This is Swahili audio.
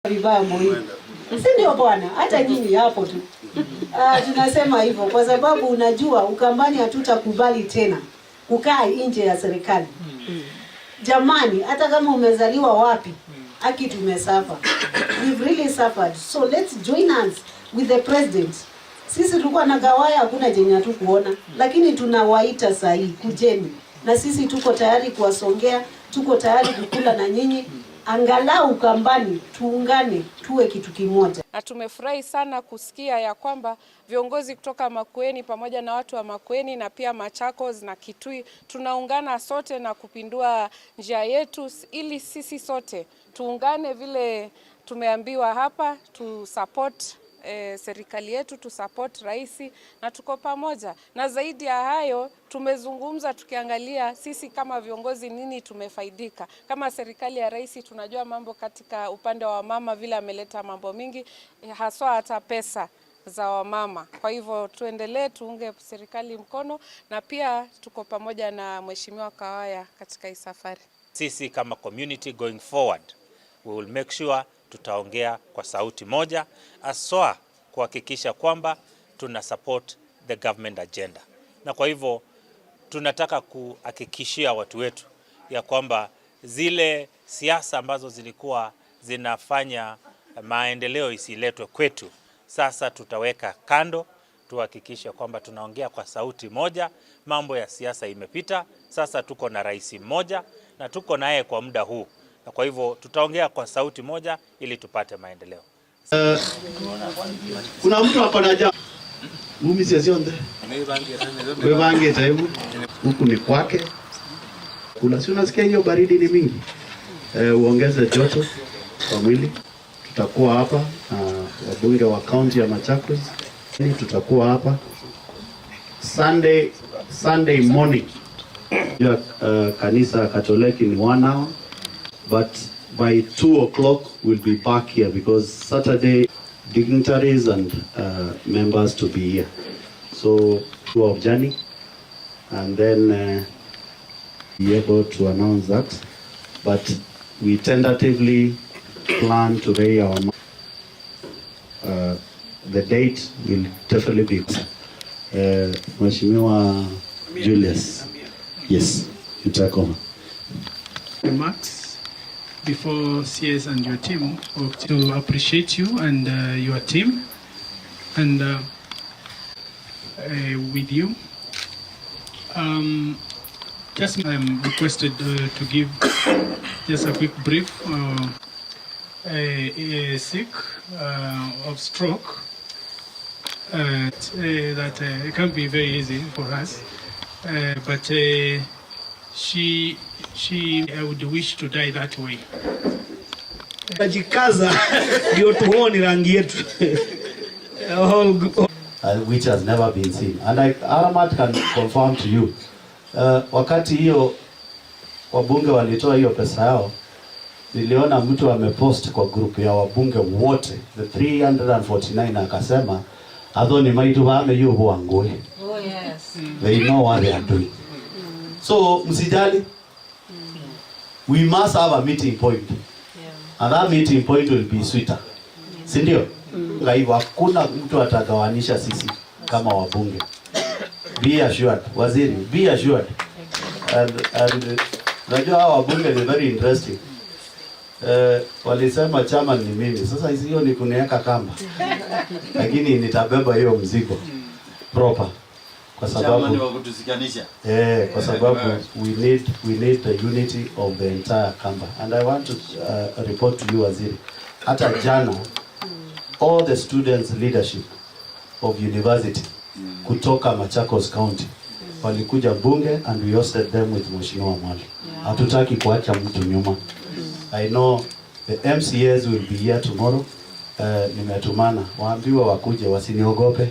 vibaya muhimu. Si ndio bwana? Hata nyinyi hapo tu. Tunasema hivyo kwa sababu unajua Ukambani hatutakubali tena kukaa nje ya serikali. Jamani, hata kama umezaliwa wapi, haki tumesafa. We've really suffered. So let's join us with the president. Sisi tulikuwa na gawaya, hakuna jenye tu kuona, lakini tunawaita sahi kujeni. Na sisi tuko tayari kuwasongea, tuko tayari kukula na nyinyi. Angalau Ukambani tuungane tuwe kitu kimoja. Na tumefurahi sana kusikia ya kwamba viongozi kutoka Makueni pamoja na watu wa Makueni na pia Machakos na Kitui tunaungana sote na kupindua njia yetu ili sisi sote tuungane vile tumeambiwa hapa, tu support serikali yetu, tu support rais, na tuko pamoja. Na zaidi ya hayo tumezungumza tukiangalia sisi kama viongozi nini tumefaidika. Kama serikali ya rais tunajua mambo katika upande wa mama vile ameleta mambo mingi, haswa hata pesa za wamama. Kwa hivyo tuendelee tuunge serikali mkono, na pia tuko pamoja na Mheshimiwa Kawaya katika hii safari. Sisi kama community going forward, we will make sure tutaongea kwa sauti moja, aswa kuhakikisha kwamba tuna support the government agenda. Na kwa hivyo tunataka kuhakikishia watu wetu ya kwamba zile siasa ambazo zilikuwa zinafanya maendeleo isiletwe kwetu, sasa tutaweka kando, tuhakikishe kwamba tunaongea kwa sauti moja. Mambo ya siasa imepita, sasa tuko na rais mmoja na tuko naye kwa muda huu. Na kwa hivyo tutaongea kwa sauti moja ili tupate maendeleo. Kuna mtu hapa na jambo. Mimi siasionde. Webange taibu. Huku ni kwake. Kula si unasikia hiyo baridi ni mingi. Uongeze joto kwa mwili. Tutakuwa hapa wabunge wa county ya Machakos. Tutakuwa hapa Sunday morning. Kanisa Katoliki ni 1 hour. But by 2 o'clock we'll be back here because Saturday dignitaries and members to be here. So 2 of January, and then be able to announce that. But we tentatively plan to raise our the date will definitely be Mheshimiwa Julius. Yes, you take over. Remarks before CS and your team to appreciate you and your team, and with you. Just I'm requested to give just a quick brief. Sick of stroke. That it can't be very easy for us, but she I would wish to die that way. Tajikaza ndio tuone rangi yetu. Which has never been seen. And Aramat can confirm to you. Wakati hiyo wabunge walitoa hiyo pesa yao, niliona mtu amepost kwa group ya wabunge wote, the 349, akasema adhoni maitu wame yu huangwe. Oh yes. They know what they are doing. So msijali. We must have a meeting point. And that meeting point will be sweeter. Si ndio? Kwa hivyo hakuna mtu atagawanisha sisi kama wabunge. Be assured, waziri, be assured. And najua hawa wabunge ni very interesting. Walisema chama ni mimi. Sasa hiyo ni kuniweka kamba. Lakini nitabeba hiyo mzigo proper. Kwa sababu kwa sababu we need the unity of the entire Kambas. And I want to report to you, waziri, hata jana all the students leadership of university kutoka Machakos County walikuja bunge, and we hosted them with Mheshimiwa Mwali. Hatutaki kuacha mtu nyuma. I know the MCAs will be here tomorrow. Nimetumana waambiwa wakuje, wasiniogope.